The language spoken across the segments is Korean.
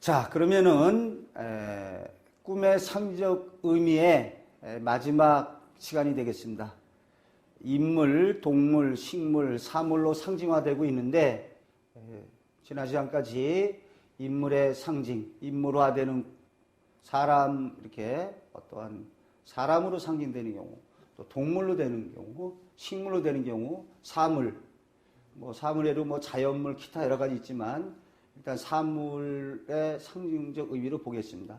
자, 그러면은 꿈의 상징적 의미의 마지막 시간이 되겠습니다. 인물, 동물, 식물, 사물로 상징화되고 있는데 지난 시간까지 인물의 상징, 인물화되는 사람, 이렇게 어떠한 사람으로 상징되는 경우, 또 동물로 되는 경우, 식물로 되는 경우, 사물, 사물에도 자연물, 기타 여러 가지 있지만 일단 사물의 상징적 의미로 보겠습니다.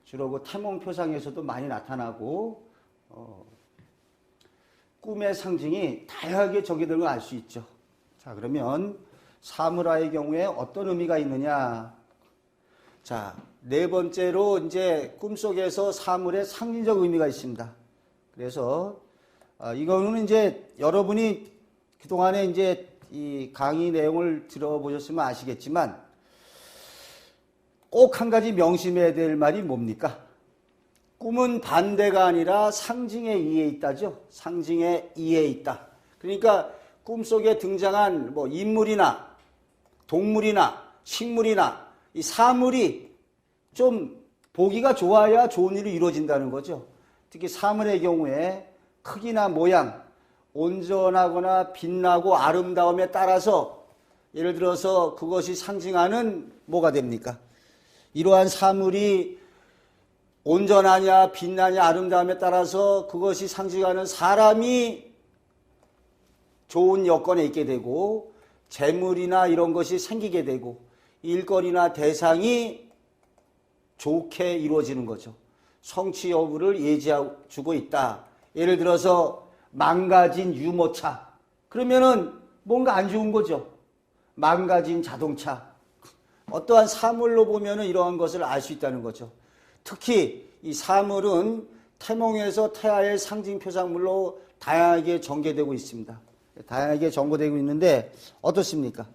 주로 그 태몽표상에서도 많이 나타나고 꿈의 상징이 다양하게 전개되는 걸 알 수 있죠. 자, 그러면 사물화의 경우에 어떤 의미가 있느냐? 자, 네 번째로 이제 꿈속에서 사물의 상징적 의미가 있습니다. 그래서 이거는 이제 여러분이 그동안에 이제 이 강의 내용을 들어보셨으면 아시겠지만 꼭 한 가지 명심해야 될 말이 뭡니까? 꿈은 반대가 아니라 상징의 이에 있다죠. 상징의 이에 있다. 그러니까 꿈속에 등장한 인물이나 동물이나 식물이나 이 사물이 좀 보기가 좋아야 좋은 일이 이루어진다는 거죠. 특히 사물의 경우에 크기나 모양, 온전하거나 빛나고 아름다움에 따라서 예를 들어서 그것이 상징하는 뭐가 됩니까? 이러한 사물이 온전하냐, 빛나냐, 아름다움에 따라서 그것이 상징하는 사람이 좋은 여건에 있게 되고 재물이나 이런 것이 생기게 되고 일거리나 대상이 좋게 이루어지는 거죠. 성취 여부를 예지해주고 있다. 예를 들어서 망가진 유모차. 그러면은 뭔가 안 좋은 거죠. 망가진 자동차. 어떠한 사물로 보면은 이러한 것을 알 수 있다는 거죠. 특히 이 사물은 태몽에서 태아의 상징 표상물로 다양하게 전개되고 있습니다. 다양하게 전개되고 있는데 어떻습니까?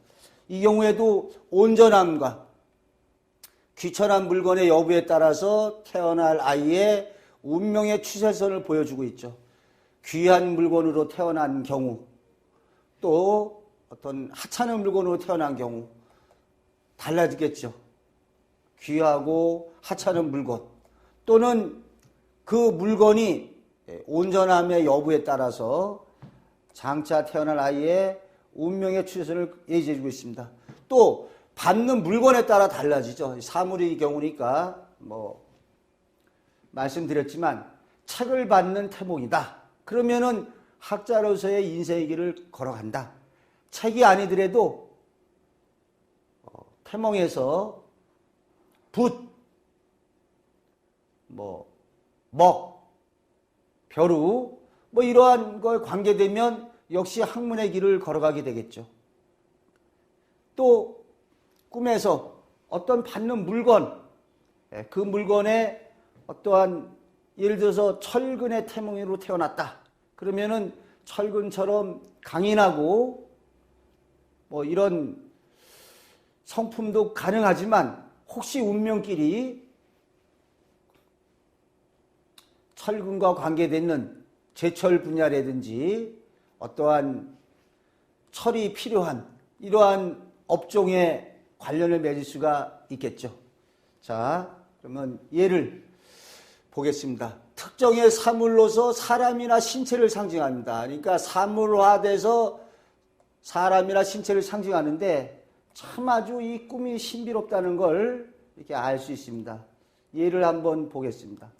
이 경우에도 온전함과 귀천한 물건의 여부에 따라서 태어날 아이의 운명의 추세선을 보여주고 있죠. 귀한 물건으로 태어난 경우, 또 어떤 하찮은 물건으로 태어난 경우 달라지겠죠. 귀하고 하찮은 물건, 또는 그 물건이 온전함의 여부에 따라서 장차 태어날 아이의 운명의 추세선을 예지해주고 있습니다. 또 받는 물건에 따라 달라지죠. 사물의 경우니까 말씀드렸지만 책을 받는 태몽이다. 그러면은 학자로서의 인생의 길을 걸어간다. 책이 아니더라도 태몽에서 붓, 먹, 벼루 이러한 걸 관계되면 역시 학문의 길을 걸어가게 되겠죠. 또 꿈에서 어떤 받는 물건, 그 물건에 어떠한 예를 들어서 철근의 태몽으로 태어났다. 그러면은 철근처럼 강인하고 이런 성품도 가능하지만 혹시 운명길이 철근과 관계되는 제철 분야라든지 어떠한 철이 필요한 이러한 업종에 관련을 맺을 수가 있겠죠. 자, 그러면 예를 보겠습니다. 특정의 사물로서 사람이나 신체를 상징합니다. 그러니까 사물화돼서 사람이나 신체를 상징하는데 참 아주 이 꿈이 신비롭다는 걸 이렇게 알 수 있습니다. 예를 한번 보겠습니다.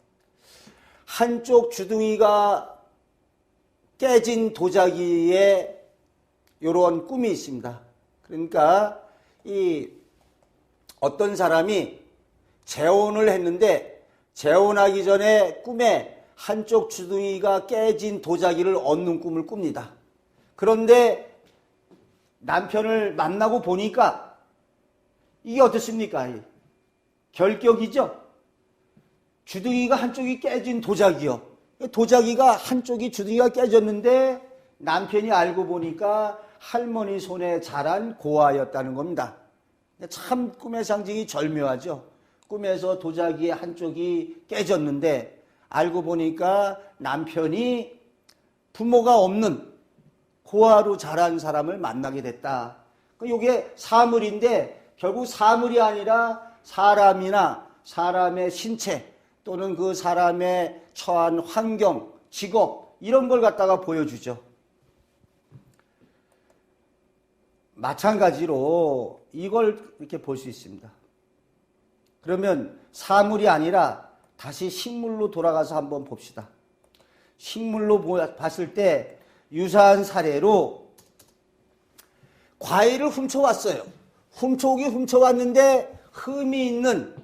한쪽 주둥이가 깨진 도자기에 이런 꿈이 있습니다. 그러니까 이 어떤 사람이 재혼을 했는데 재혼하기 전에 꿈에 한쪽 주둥이가 깨진 도자기를 얻는 꿈을 꿉니다. 그런데 남편을 만나고 보니까 이게 어떻습니까? 결격이죠? 주둥이가 한쪽이 깨진 도자기요. 도자기가 한쪽이 주둥이가 깨졌는데 남편이 알고 보니까 할머니 손에 자란 고아였다는 겁니다. 참 꿈의 상징이 절묘하죠. 꿈에서 도자기의 한쪽이 깨졌는데 알고 보니까 남편이 부모가 없는 고아로 자란 사람을 만나게 됐다. 이게 사물인데 결국 사물이 아니라 사람이나 사람의 신체 또는 그 사람의 처한 환경, 직업 이런 걸 갖다가 보여주죠. 마찬가지로 이걸 이렇게 볼 수 있습니다. 그러면 사물이 아니라 다시 식물로 돌아가서 한번 봅시다. 식물로 봤을 때 유사한 사례로 과일을 훔쳐왔어요. 훔쳐왔는데 흠이 있는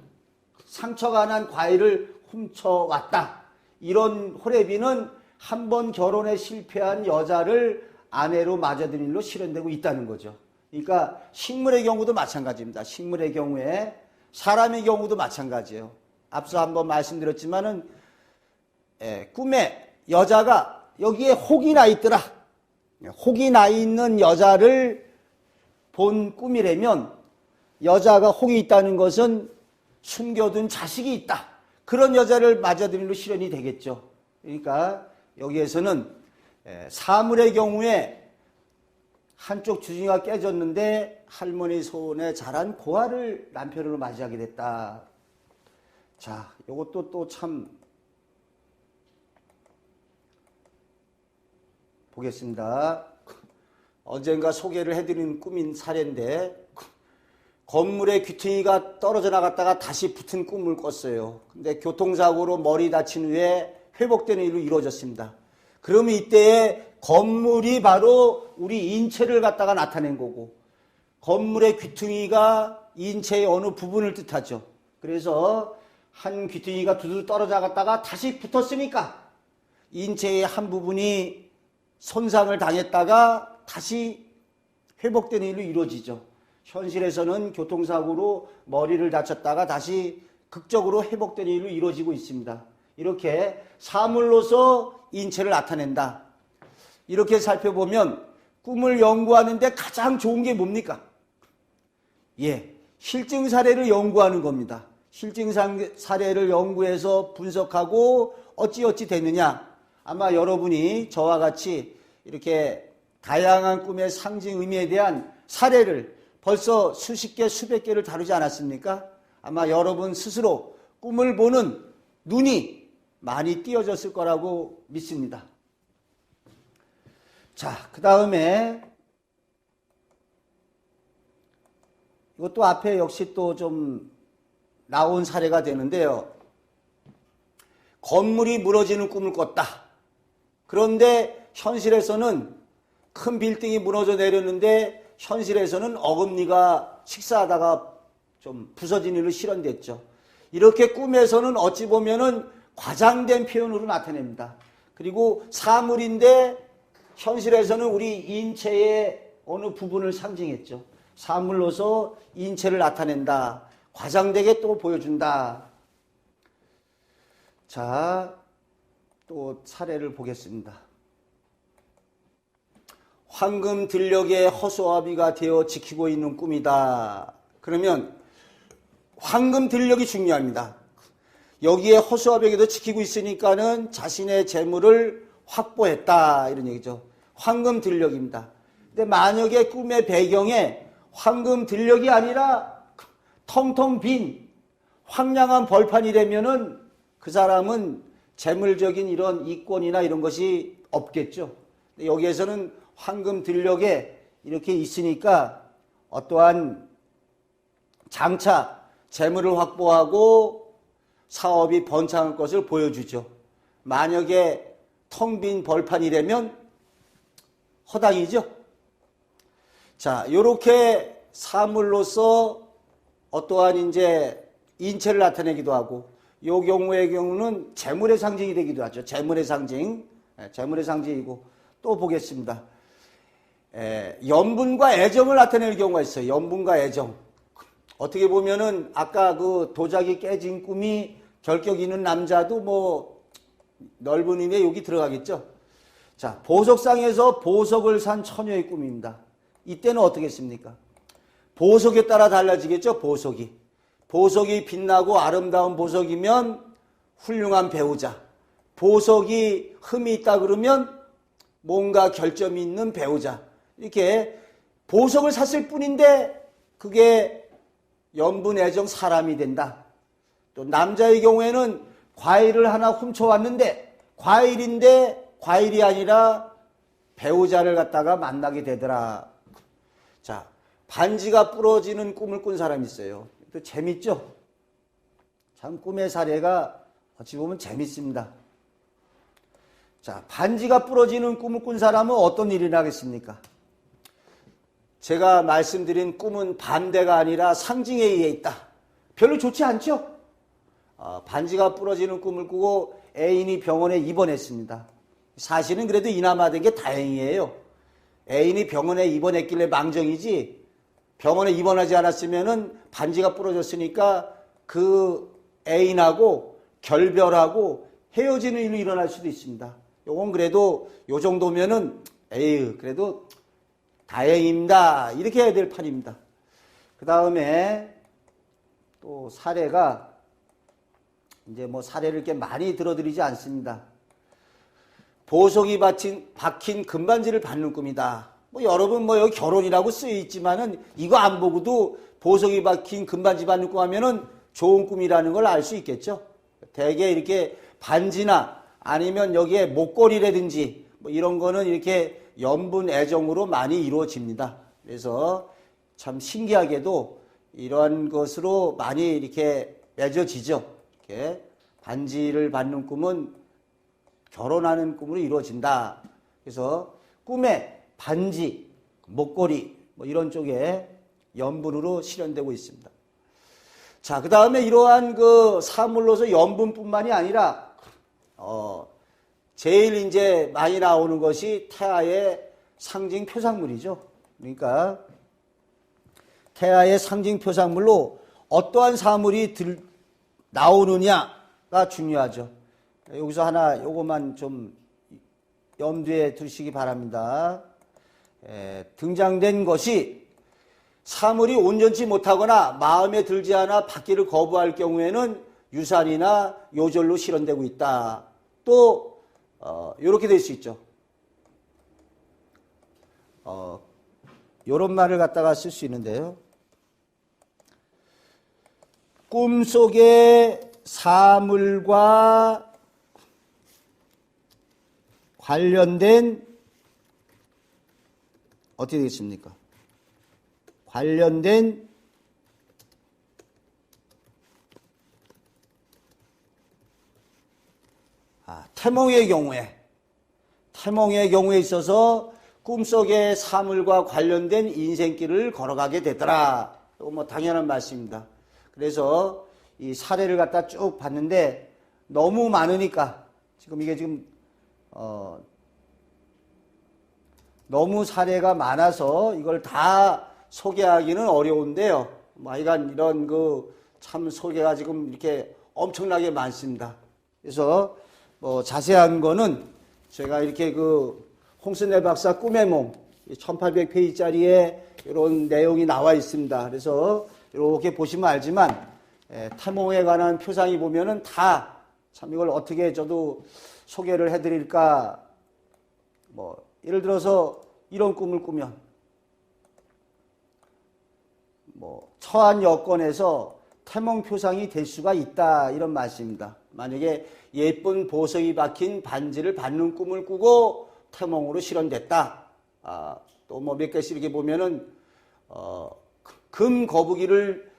상처가 난 과일을 훔쳐왔다. 이런 호레비는 한 번 결혼에 실패한 여자를 아내로 맞아들인 일로 실현되고 있다는 거죠. 그러니까 식물의 경우도 마찬가지입니다. 식물의 경우에 사람의 경우도 마찬가지예요. 앞서 한번 말씀드렸지만은 꿈에 여자가 여기에 혹이 나 있더라. 혹이 나 있는 여자를 본 꿈이라면 여자가 혹이 있다는 것은 숨겨둔 자식이 있다. 그런 여자를 맞아들인 일로 실현이 되겠죠. 그러니까 여기에서는 사물의 경우에 한쪽 주둥이가 깨졌는데 할머니 손에 자란 고아를 남편으로 맞이하게 됐다. 자, 이것도 또 참 보겠습니다. 언젠가 소개를 해드린 꿈인 사례인데 건물에 귀퉁이가 떨어져 나갔다가 다시 붙은 꿈을 꿨어요. 근데 교통사고로 머리 다친 후에 회복되는 일로 이루어졌습니다. 그러면 이때에 건물이 바로 우리 인체를 갖다가 나타낸 거고 건물의 귀퉁이가 인체의 어느 부분을 뜻하죠. 그래서 한 귀퉁이가 두두 떨어져 나갔다가 다시 붙었으니까 인체의 한 부분이 손상을 당했다가 다시 회복되는 일로 이루어지죠. 현실에서는 교통사고로 머리를 다쳤다가 다시 극적으로 회복되는 일로 이루어지고 있습니다. 이렇게 사물로서 인체를 나타낸다. 이렇게 살펴보면 꿈을 연구하는데 가장 좋은 게 뭡니까? 실증 사례를 연구하는 겁니다. 실증 사례를 연구해서 분석하고 어찌어찌 되느냐. 아마 여러분이 저와 같이 이렇게 다양한 꿈의 상징 의미에 대한 사례를 벌써 수십 개, 수백 개를 다루지 않았습니까? 아마 여러분 스스로 꿈을 보는 눈이 많이 띄어졌을 거라고 믿습니다. 자, 그 다음에 이것도 앞에 역시 또 좀 나온 사례가 되는데요. 건물이 무너지는 꿈을 꿨다. 그런데 현실에서는 큰 빌딩이 무너져 내렸는데 현실에서는 어금니가 식사하다가 좀 부서진 일로 실현됐죠. 이렇게 꿈에서는 어찌 보면은 과장된 표현으로 나타냅니다. 그리고 사물인데 현실에서는 우리 인체의 어느 부분을 상징했죠. 사물로서 인체를 나타낸다. 과장되게 또 보여준다. 자, 또 사례를 보겠습니다. 황금 들녘의 허수아비가 되어 지키고 있는 꿈이다. 그러면 황금 들녘이 중요합니다. 여기에 허수아비에게도 지키고 있으니까는 자신의 재물을 확보했다. 이런 얘기죠. 황금 들녘입니다. 근데 만약에 꿈의 배경에 황금 들녘이 아니라 텅텅 빈 황량한 벌판이라면은 그 사람은 재물적인 이런 이권이나 이런 것이 없겠죠. 여기에서는 황금 들녘에 이렇게 있으니까 어떠한 장차 재물을 확보하고 사업이 번창할 것을 보여주죠. 만약에 텅 빈 벌판이라면 허당이죠. 자, 요렇게 사물로서 어떠한 이제 인체를 나타내기도 하고 요 경우의 경우는 재물의 상징이 되기도 하죠. 재물의 상징. 재물의 상징이고 또 보겠습니다. 연분과 애정을 나타내는 경우가 있어요. 연분과 애정. 어떻게 보면은 아까 그 도자기 깨진 꿈이 결격 있는 남자도 뭐 넓은 의미에 여기 들어가겠죠. 자, 보석상에서 보석을 산 처녀의 꿈입니다. 이때는 어떻겠습니까? 보석에 따라 달라지겠죠. 보석이 빛나고 아름다운 보석이면 훌륭한 배우자. 보석이 흠이 있다 그러면 뭔가 결점이 있는 배우자. 이렇게 보석을 샀을 뿐인데 그게 연분애정 사람이 된다. 또 남자의 경우에는 과일을 하나 훔쳐왔는데 과일인데 과일이 아니라 배우자를 갖다가 만나게 되더라. 자, 반지가 부러지는 꿈을 꾼 사람이 있어요. 또 재밌죠? 참 꿈의 사례가 어찌 보면 재밌습니다. 자, 반지가 부러지는 꿈을 꾼 사람은 어떤 일이 나겠습니까? 제가 말씀드린 꿈은 반대가 아니라 상징에 의해 있다. 별로 좋지 않죠? 반지가 부러지는 꿈을 꾸고 애인이 병원에 입원했습니다. 사실은 그래도 이나마 된 게 다행이에요. 애인이 병원에 입원했길래 망정이지, 병원에 입원하지 않았으면은 반지가 부러졌으니까 그 애인하고 결별하고 헤어지는 일이 일어날 수도 있습니다. 요건 그래도 요 정도면은 에휴 그래도 다행입니다. 이렇게 해야 될 판입니다. 그 다음에 또 사례가 이제 뭐 사례를 이렇게 많이 들어드리지 않습니다. 보석이 박힌 금반지를 받는 꿈이다. 뭐 여러분 뭐 여기 결혼이라고 쓰여 있지만은 이거 안 보고도 보석이 박힌 금반지 받는 꿈 하면은 좋은 꿈이라는 걸 알 수 있겠죠. 대개 이렇게 반지나 아니면 여기에 목걸이라든지 뭐 이런 거는 이렇게 연분 애정으로 많이 이루어집니다. 그래서 참 신기하게도 이러한 것으로 많이 이렇게 맺어지죠. 이렇게 반지를 받는 꿈은 결혼하는 꿈으로 이루어진다. 그래서 꿈에 반지, 목걸이 뭐 이런 쪽에 연분으로 실현되고 있습니다. 자, 그 다음에 이러한 그 사물로서 연분뿐만이 아니라 제일 이제 많이 나오는 것이 태아의 상징 표상물이죠. 그러니까 태아의 상징 표상물로 어떠한 사물이 나오느냐가 중요하죠. 여기서 하나 요것만 좀 염두에 두시기 바랍니다. 등장된 것이 사물이 온전치 못하거나 마음에 들지 않아 받기를 거부할 경우에는 유산이나 요절로 실현되고 있다. 또 이렇게 될 수 있죠. 이런 말을 갖다가 쓸 수 있는데요. 꿈속의 사물과 관련된 어떻게 되겠습니까? 관련된 태몽의 경우에 있어서 꿈속의 사물과 관련된 인생길을 걸어가게 되더라. 이거 뭐 당연한 말씀입니다. 그래서 이 사례를 갖다 쭉 봤는데 너무 많으니까 이게 지금 너무 사례가 많아서 이걸 다 소개하기는 어려운데요. 하여간 이런 참 소개가 지금 이렇게 엄청나게 많습니다. 그래서 뭐 자세한 거는 제가 이렇게 홍순례 박사 꿈의 몸 1800페이지짜리에 이런 내용이 나와 있습니다. 그래서 이렇게 보시면 알지만 태몽에 관한 표상이 보면은 다 참 이걸 어떻게 저도 소개를 해드릴까. 뭐 예를 들어서 이런 꿈을 꾸면 뭐 처한 여건에서 태몽 표상이 될 수가 있다 이런 말씀입니다. 만약에 예쁜 보석이 박힌 반지를 받는 꿈을 꾸고 태몽으로 실현됐다. 또 뭐 몇 개씩 이렇게 보면은 금 거북이를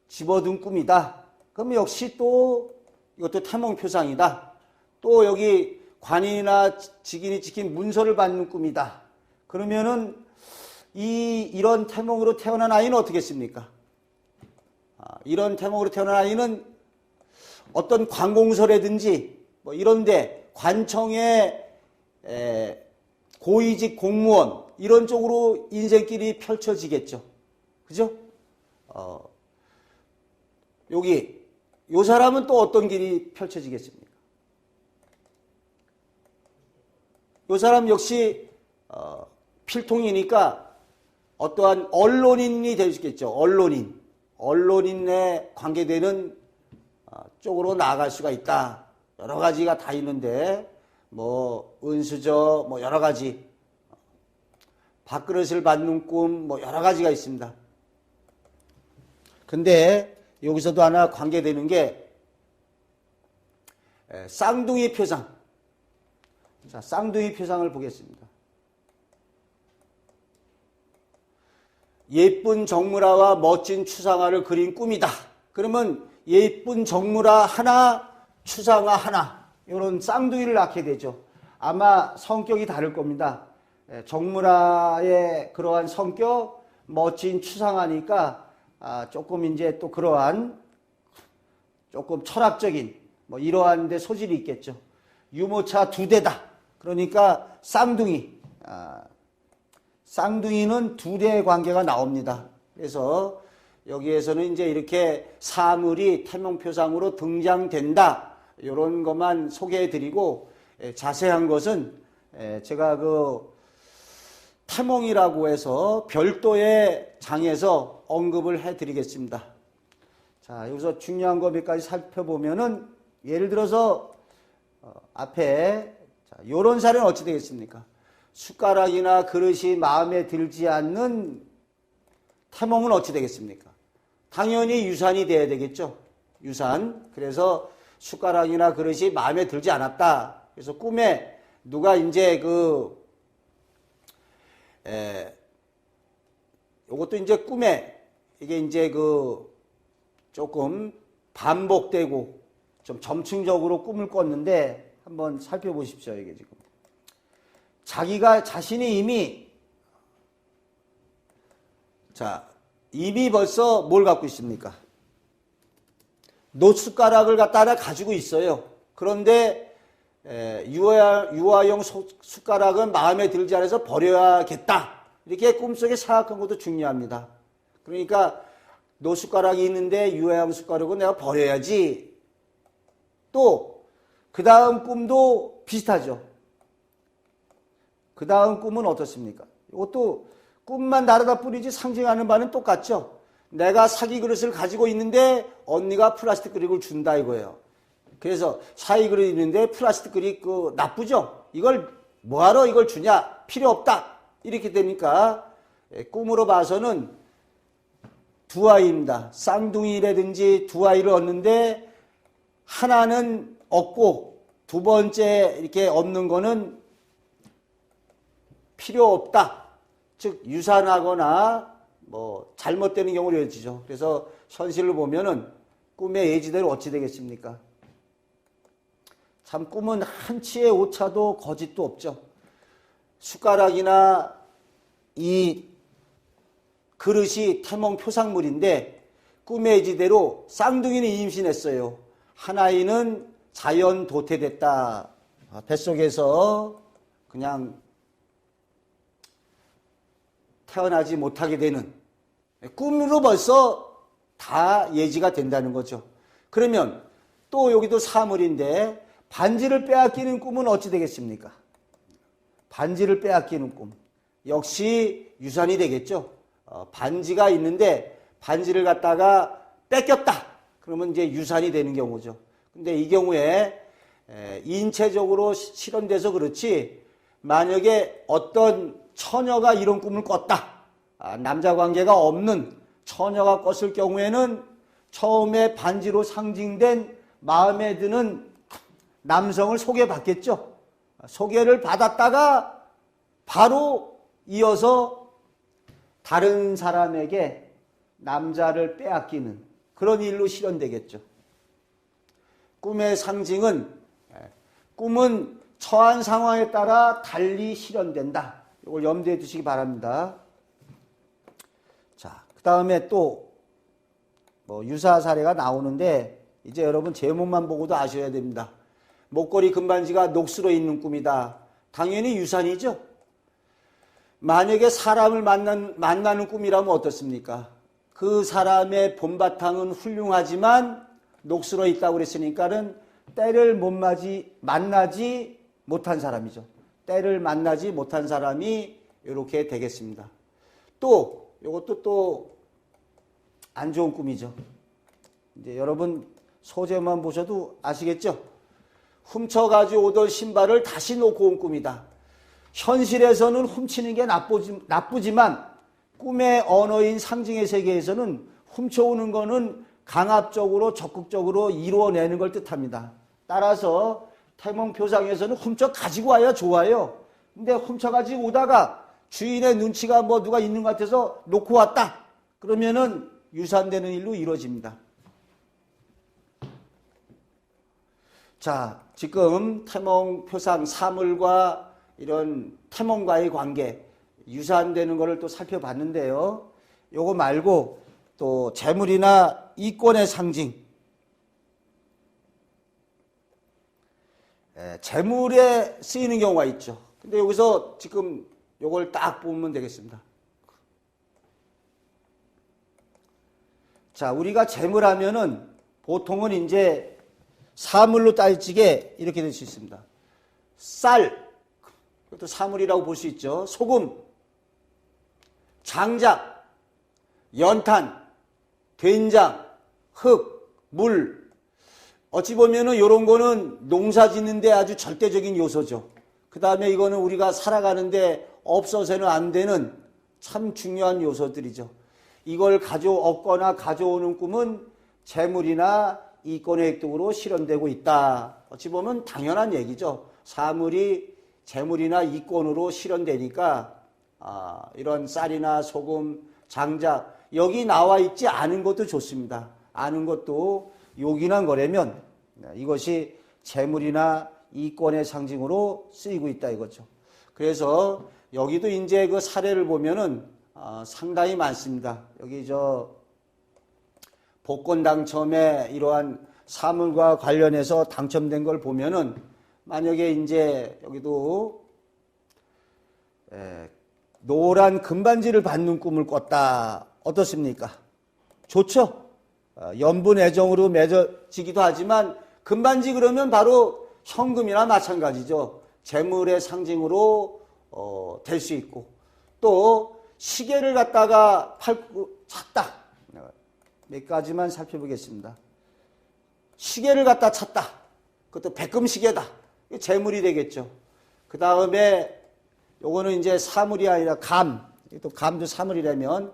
집어든 꿈이다. 그럼 역시 또 이것도 태몽 표상이다. 또 여기 관인이나 직인이 지킨 문서를 받는 꿈이다. 그러면은 이런 태몽으로 태어난 아이는 어떻겠습니까? 이런 태몽으로 태어난 아이는 어떤 관공서라든지 뭐 이런데 관청의 고위직 공무원 이런 쪽으로 인생길이 펼쳐지겠죠. 그죠? 요 사람은 또 어떤 길이 펼쳐지겠습니까? 요 사람 역시 필통이니까 어떠한 언론인이 될 수 있겠죠. 언론인에 관계되는 쪽으로 나아갈 수가 있다. 여러 가지가 다 있는데 뭐 은수저 뭐 여러 가지 밥그릇을 받는 꿈 뭐 여러 가지가 있습니다. 근데 여기서도 하나 관계되는 게 쌍둥이 표상. 자, 쌍둥이 표상을 보겠습니다. 예쁜 정물화와 멋진 추상화를 그린 꿈이다. 그러면 예쁜 정물화 하나, 추상화 하나, 이런 쌍둥이를 낳게 되죠. 아마 성격이 다를 겁니다. 정물화의 그러한 성격, 멋진 추상화니까 조금 이제 또 그러한 조금 철학적인 뭐 이러한 데 소질이 있겠죠. 유모차 2대다. 그러니까 쌍둥이. 쌍둥이는 2대의 관계가 나옵니다. 그래서 여기에서는 이제 이렇게 사물이 태몽표상으로 등장된다. 이런 것만 소개해 드리고 자세한 것은 제가 그 태몽이라고 해서 별도의 장에서 언급을 해 드리겠습니다. 자, 여기서 중요한 거 몇 가지 살펴보면은 예를 들어서 앞에 요런 사례는 어찌 되겠습니까? 숟가락이나 그릇이 마음에 들지 않는 태몽은 어찌 되겠습니까? 당연히 유산이 돼야 되겠죠. 유산. 그래서 숟가락이나 그릇이 마음에 들지 않았다. 그래서 꿈에 누가 이제 요것도 이제 꿈에 이게 이제 조금 반복되고 좀 점층적으로 꿈을 꿨는데 한번 살펴보십시오. 이게 지금. 자신이 이미 벌써 뭘 갖고 있습니까? 노숟가락을 갖다가 가지고 있어요. 그런데 유아용 숟가락은 마음에 들지 않아서 버려야겠다. 이렇게 꿈속에 생각한 것도 중요합니다. 그러니까 노숟가락이 있는데 유아용 숟가락은 내가 버려야지. 또 그 다음 꿈도 비슷하죠. 그 다음 꿈은 어떻습니까? 이것도 꿈만 다르다 뿐이지 상징하는 바는 똑같죠. 내가 사기 그릇을 가지고 있는데 언니가 플라스틱 그릇을 준다 이거예요. 그래서 사기 그릇이 있는데 플라스틱 그릇 나쁘죠? 이걸 뭐하러 이걸 주냐? 필요 없다. 이렇게 되니까 꿈으로 봐서는 2아이입니다. 쌍둥이라든지 2아이를 얻는데 하나는 없고 2번째 이렇게 없는 거는 필요 없다. 즉 유산하거나 뭐 잘못되는 경우로 여겨지죠. 그래서 현실을 보면은 꿈의 예지대로 어찌 되겠습니까? 참 꿈은 한치의 오차도 거짓도 없죠. 숟가락이나 이 그릇이 태몽 표상물인데 꿈의 예지대로 쌍둥이는 임신했어요. 한 아이는 자연 도태됐다. 뱃속에서 그냥 태어나지 못하게 되는 꿈으로 벌써 다 예지가 된다는 거죠. 그러면 또 여기도 사물인데 반지를 빼앗기는 꿈은 어찌 되겠습니까? 반지를 빼앗기는 꿈. 역시 유산이 되겠죠. 반지가 있는데 반지를 갖다가 뺏겼다. 그러면 이제 유산이 되는 경우죠. 근데 이 경우에 인체적으로 실현돼서 그렇지 만약에 어떤 처녀가 이런 꿈을 꿨다. 남자 관계가 없는 처녀가 꿨을 경우에는 처음에 반지로 상징된 마음에 드는 남성을 소개받겠죠. 소개를 받았다가 바로 이어서 다른 사람에게 남자를 빼앗기는 그런 일로 실현되겠죠. 꿈의 상징은 꿈은 처한 상황에 따라 달리 실현된다. 이걸 염두에 두시기 바랍니다. 자, 그 다음에 또 뭐 유사 사례가 나오는데 이제 여러분 제목만 보고도 아셔야 됩니다. 목걸이 금반지가 녹수로 있는 꿈이다. 당연히 유산이죠. 만약에 사람을 만나는 꿈이라면 어떻습니까? 그 사람의 본바탕은 훌륭하지만 녹수로 있다고 그랬으니까는 때를 만나지 못한 사람이죠. 때를 만나지 못한 사람이 이렇게 되겠습니다. 또 이것도 또 안 좋은 꿈이죠. 이제 여러분 소재만 보셔도 아시겠죠? 훔쳐가지고 오던 신발을 다시 놓고 온 꿈이다. 현실에서는 훔치는 게 나쁘지만 꿈의 언어인 상징의 세계에서는 훔쳐오는 거는 강압적으로 적극적으로 이루어내는 걸 뜻합니다. 따라서 태몽표상에서는 훔쳐 가지고 와야 좋아요. 근데 훔쳐 가지고 오다가 주인의 눈치가 뭐 누가 있는 것 같아서 놓고 왔다. 그러면은 유산되는 일로 이루어집니다. 자, 지금 태몽표상 사물과 이런 태몽과의 관계, 유산되는 것을 또 살펴봤는데요. 요거 말고 또 재물이나 이권의 상징, 재물에 쓰이는 경우가 있죠. 근데 여기서 지금 요걸 딱 보면 되겠습니다. 자, 우리가 재물하면은 보통은 이제 사물로 따지게 이렇게 될 수 있습니다. 쌀, 그것도 사물이라고 볼 수 있죠. 소금, 장작, 연탄, 된장, 흙, 물. 어찌 보면은 이런 거는 농사 짓는데 아주 절대적인 요소죠. 그 다음에 이거는 우리가 살아가는데 없어서는 안 되는 참 중요한 요소들이죠. 이걸 얻거나 가져오는 꿈은 재물이나 이권의 획득으로 실현되고 있다. 어찌 보면 당연한 얘기죠. 사물이 재물이나 이권으로 실현되니까 이런 쌀이나 소금, 장작 여기 나와 있지 않은 것도 좋습니다. 아는 것도 요긴한 거라면 이것이 재물이나 이권의 상징으로 쓰이고 있다 이거죠. 그래서 여기도 이제 그 사례를 보면은 상당히 많습니다. 여기 복권 당첨에 이러한 사물과 관련해서 당첨된 걸 보면은 만약에 이제 여기도 노란 금반지를 받는 꿈을 꿨다. 어떻습니까? 좋죠? 연분 애정으로 맺어지기도 하지만 금반지 그러면 바로 현금이나 마찬가지죠. 재물의 상징으로 될 수 있고 또 시계를 갖다가 찼다. 몇 가지만 살펴보겠습니다. 시계를 갖다 찼다. 그것도 백금 시계다. 재물이 되겠죠. 그 다음에 요거는 이제 사물이 아니라 또 감도 사물이라면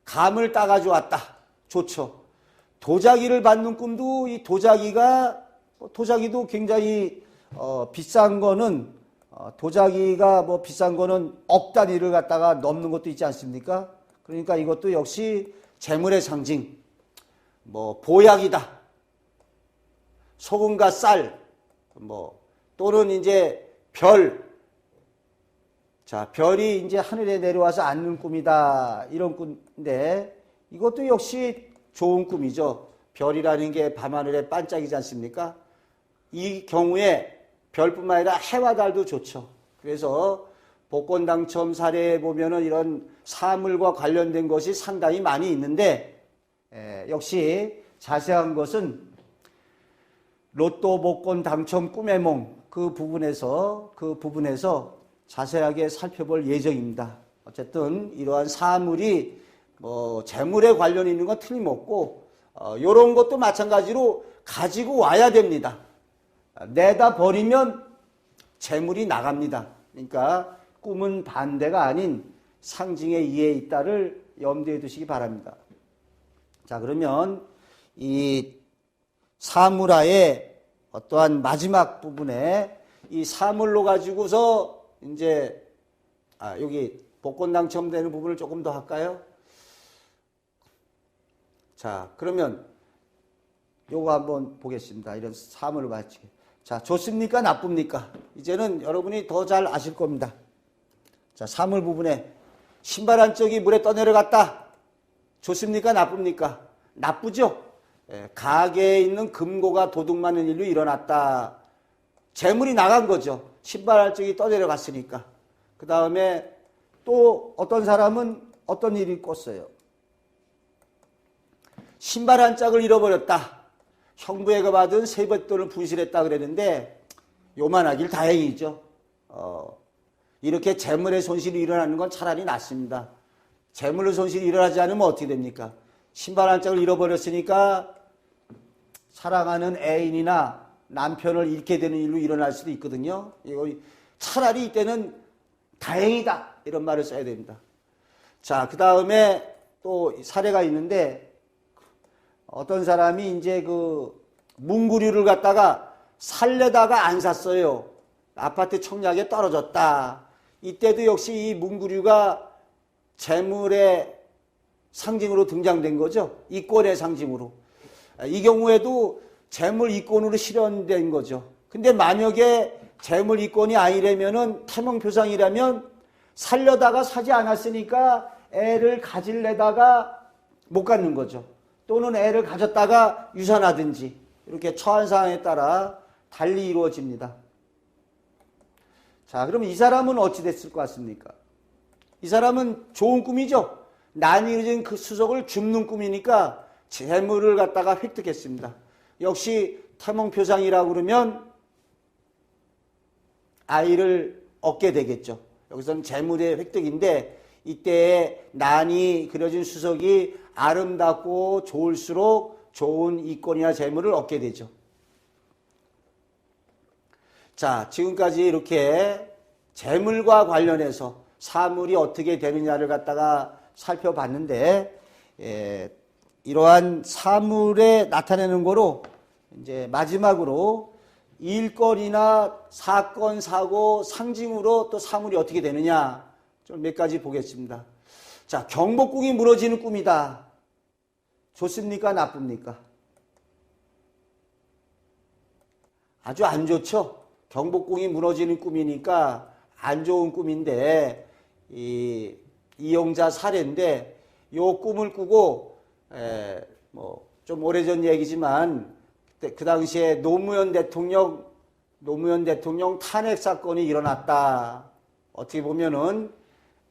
감을 따가지고 왔다. 좋죠. 도자기를 받는 꿈도 이 도자기도 굉장히 비싼 거는 도자기가 뭐 비싼 거는 억 단위를 갖다가 넘는 것도 있지 않습니까? 그러니까 이것도 역시 재물의 상징. 뭐 보약이다. 소금과 쌀. 또는 이제 별. 자, 별이 이제 하늘에 내려와서 앉는 꿈이다. 이런 꿈인데 이것도 역시 좋은 꿈이죠. 별이라는 게 밤하늘에 반짝이지 않습니까? 이 경우에 별뿐만 아니라 해와 달도 좋죠. 그래서 복권 당첨 사례에 보면은 이런 사물과 관련된 것이 상당히 많이 있는데 역시 자세한 것은 로또 복권 당첨 꿈의 몽 그 부분에서 자세하게 살펴볼 예정입니다. 어쨌든 이러한 사물이 재물에 관련 있는 건 틀림없고 이런 것도 마찬가지로 가지고 와야 됩니다. 내다 버리면 재물이 나갑니다. 그러니까 꿈은 반대가 아닌 상징의 이에 있다를 염두에 두시기 바랍니다. 자, 그러면 이 사물화의 어떠한 마지막 부분에 이 사물로 가지고서 이제 여기 복권 당첨되는 부분을 조금 더 할까요? 자, 그러면 요거 한번 보겠습니다. 이런 사물을 바치게. 자, 좋습니까? 나쁩니까? 이제는 여러분이 더 잘 아실 겁니다. 자, 사물 부분에 신발 한 짝이 물에 떠내려갔다. 좋습니까? 나쁩니까? 나쁘죠? 가게에 있는 금고가 도둑 맞는 일로 일어났다. 재물이 나간 거죠. 신발 한 짝이 떠내려갔으니까. 그 다음에 또 어떤 사람은 어떤 일이 꿨어요. 신발 한 짝을 잃어버렸다. 형부에게 받은 세뱃돈을 분실했다 그랬는데 요만하길 다행이죠. 이렇게 재물의 손실이 일어나는 건 차라리 낫습니다. 재물의 손실이 일어나지 않으면 어떻게 됩니까? 신발 한 짝을 잃어버렸으니까 사랑하는 애인이나 남편을 잃게 되는 일로 일어날 수도 있거든요. 차라리 이때는 다행이다 이런 말을 써야 됩니다. 자, 그 다음에 또 사례가 있는데 어떤 사람이 이제 그 문구류를 갖다가 살려다가 안 샀어요. 아파트 청약에 떨어졌다. 이때도 역시 이 문구류가 재물의 상징으로 등장된 거죠. 이권의 상징으로. 이 경우에도 재물 이권으로 실현된 거죠. 근데 만약에 재물 이권이 아니라면은 태몽표상이라면 살려다가 사지 않았으니까 애를 가질래다가 못 갖는 거죠. 또는 애를 가졌다가 유산하든지 이렇게 처한 상황에 따라 달리 이루어집니다. 자, 그럼 이 사람은 어찌 됐을 것 같습니까? 이 사람은 좋은 꿈이죠. 난이 이루어진 그 수석을 줍는 꿈이니까 재물을 갖다가 획득했습니다. 역시 태몽표상이라고 그러면 아이를 얻게 되겠죠. 여기서는 재물의 획득인데 이때에 난이 그려진 수석이 아름답고 좋을수록 좋은 이권이나 재물을 얻게 되죠. 자, 지금까지 이렇게 재물과 관련해서 사물이 어떻게 되느냐를 갖다가 살펴봤는데, 이러한 사물에 나타내는 거로 이제 마지막으로 일거리나 사건, 사고, 상징으로 또 사물이 어떻게 되느냐 좀 몇 가지 보겠습니다. 자, 경복궁이 무너지는 꿈이다. 좋습니까? 나쁩니까? 아주 안 좋죠. 경복궁이 무너지는 꿈이니까 안 좋은 꿈인데 이용자 사례인데 요 꿈을 꾸고 뭐 좀 오래전 얘기지만 그 당시에 노무현 대통령 탄핵 사건이 일어났다. 어떻게 보면은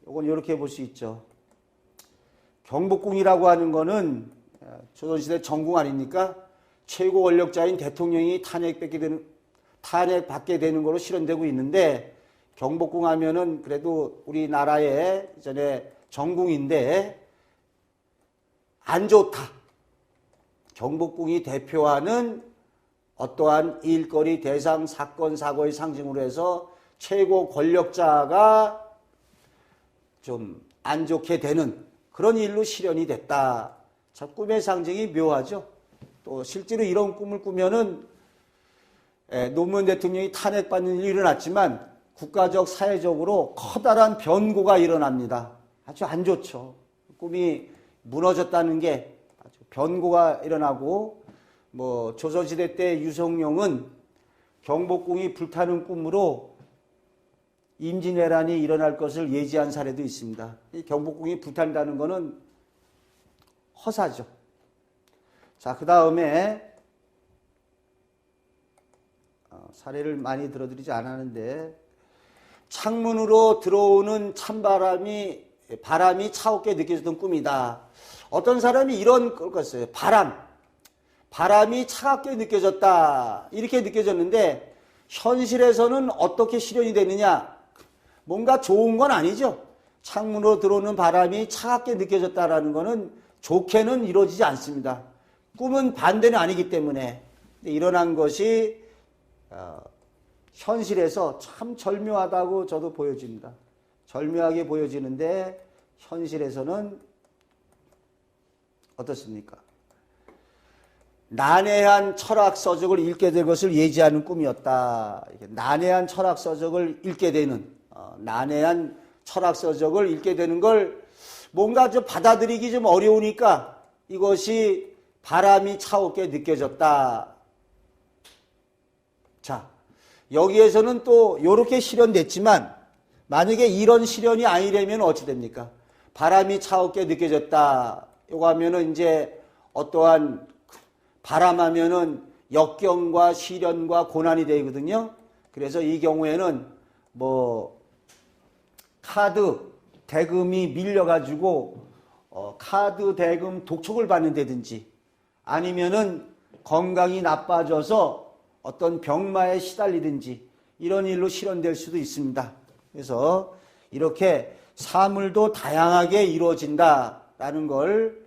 이건 이렇게 볼 수 있죠. 경복궁이라고 하는 거는 조선시대 정궁 아닙니까? 최고 권력자인 대통령이 탄핵받게 되는 거로 실현되고 있는데 경복궁 하면은 그래도 우리나라의 전에 정궁인데 안 좋다. 경복궁이 대표하는 어떠한 일거리, 대상, 사건, 사고의 상징으로 해서 최고 권력자가 좀 안 좋게 되는 그런 일로 실현이 됐다. 참 꿈의 상징이 묘하죠. 또 실제로 이런 꿈을 꾸면은 노무현 대통령이 탄핵받는 일이 일어났지만 국가적, 사회적으로 커다란 변고가 일어납니다. 아주 안 좋죠. 꿈이 무너졌다는 게 아주 변고가 일어나고 뭐 조선시대 때 유성룡은 경복궁이 불타는 꿈으로 임진왜란이 일어날 것을 예지한 사례도 있습니다. 이 경복궁이 불탄다는 것은 허사죠. 자, 그 다음에 사례를 많이 들어드리지 않았는데 창문으로 들어오는 찬바람이 차갑게 느껴졌던 꿈이다. 어떤 사람이 이런 걸 꿨어요. 바람이 차갑게 느껴졌다. 이렇게 느껴졌는데 현실에서는 어떻게 실현이 되느냐? 뭔가 좋은 건 아니죠. 창문으로 들어오는 바람이 차갑게 느껴졌다라는 것은 좋게는 이루어지지 않습니다. 꿈은 반대는 아니기 때문에 일어난 것이 현실에서 참 절묘하다고 저도 보여집니다. 절묘하게 보여지는데 현실에서는 어떻습니까? 난해한 철학 서적을 읽게 될 것을 예지하는 꿈이었다. 난해한 철학 서적을 읽게 되는 난해한 철학 서적을 읽게 되는 걸 뭔가 좀 받아들이기 좀 어려우니까 이것이 바람이 차갑게 느껴졌다. 자, 여기에서는 또 이렇게 실현됐지만 만약에 이런 실현이 아니라면 어찌 됩니까? 바람이 차갑게 느껴졌다. 이거 하면은 이제 어떠한 바람하면은 역경과 시련과 고난이 되거든요. 그래서 이 경우에는 뭐 카드 대금이 밀려가지고 카드 대금 독촉을 받는다든지 아니면은 건강이 나빠져서 어떤 병마에 시달리든지 이런 일로 실현될 수도 있습니다. 그래서 이렇게 사물도 다양하게 이루어진다라는 걸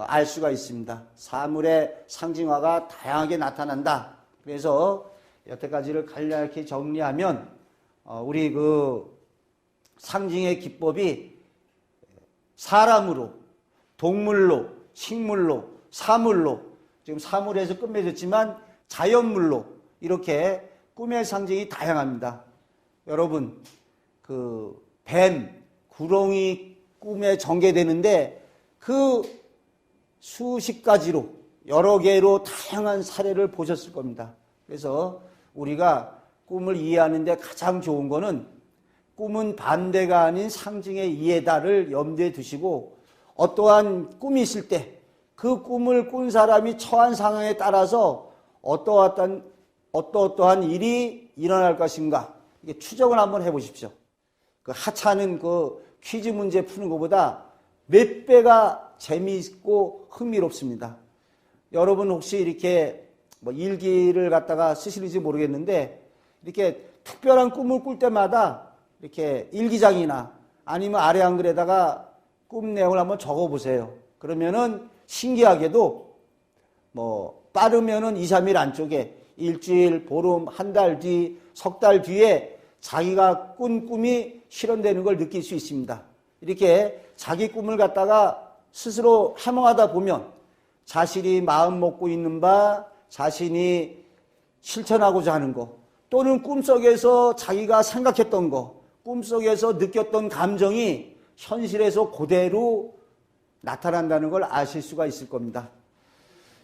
알 수가 있습니다. 사물의 상징화가 다양하게 나타난다. 그래서 여태까지를 간략히 정리하면 우리 그 상징의 기법이 사람으로, 동물로, 식물로, 사물로 지금 사물에서 끝맺었지만 자연물로 이렇게 꿈의 상징이 다양합니다. 여러분, 뱀, 구렁이 꿈에 전개되는데 그 수십 가지로 여러 개로 다양한 사례를 보셨을 겁니다. 그래서 우리가 꿈을 이해하는데 가장 좋은 거는 꿈은 반대가 아닌 상징의 이해다를 염두에 두시고 어떠한 꿈이 있을 때 그 꿈을 꾼 사람이 처한 상황에 따라서 어떠한 일이 일어날 것인가 이게 추정을 한번 해보십시오. 그 하찮은 그 퀴즈 문제 푸는 것보다 몇 배가 재미있고 흥미롭습니다. 여러분 혹시 이렇게 뭐 일기를 갖다가 쓰시는지 모르겠는데 이렇게 특별한 꿈을 꿀 때마다 이렇게 일기장이나 아니면 아래 한글에다가 꿈 내용을 한번 적어보세요. 그러면은 신기하게도 뭐 빠르면은 2, 3일 안쪽에 일주일, 보름, 한 달 뒤, 석 달 뒤에 자기가 꾼 꿈이 실현되는 걸 느낄 수 있습니다. 이렇게 자기 꿈을 갖다가 스스로 해몽하다 보면 자신이 마음 먹고 있는 바, 자신이 실천하고자 하는 거, 또는 꿈속에서 자기가 생각했던 거, 꿈속에서 느꼈던 감정이 현실에서 그대로 나타난다는 걸 아실 수가 있을 겁니다.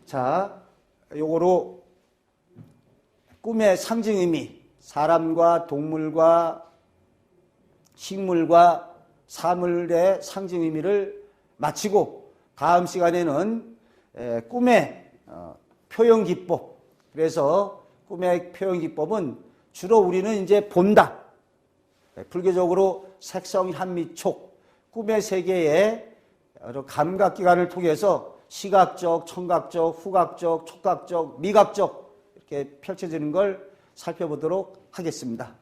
자, 요거로 꿈의 상징 의미, 사람과 동물과 식물과 사물의 상징 의미를 마치고 다음 시간에는 꿈의 표현 기법, 그래서 꿈의 표현 기법은 주로 우리는 이제 본다. 불교적으로 색성, 향미, 촉, 꿈의 세계의 여러 감각기관을 통해서 시각적, 청각적, 후각적, 촉각적, 미각적 이렇게 펼쳐지는 걸 살펴보도록 하겠습니다.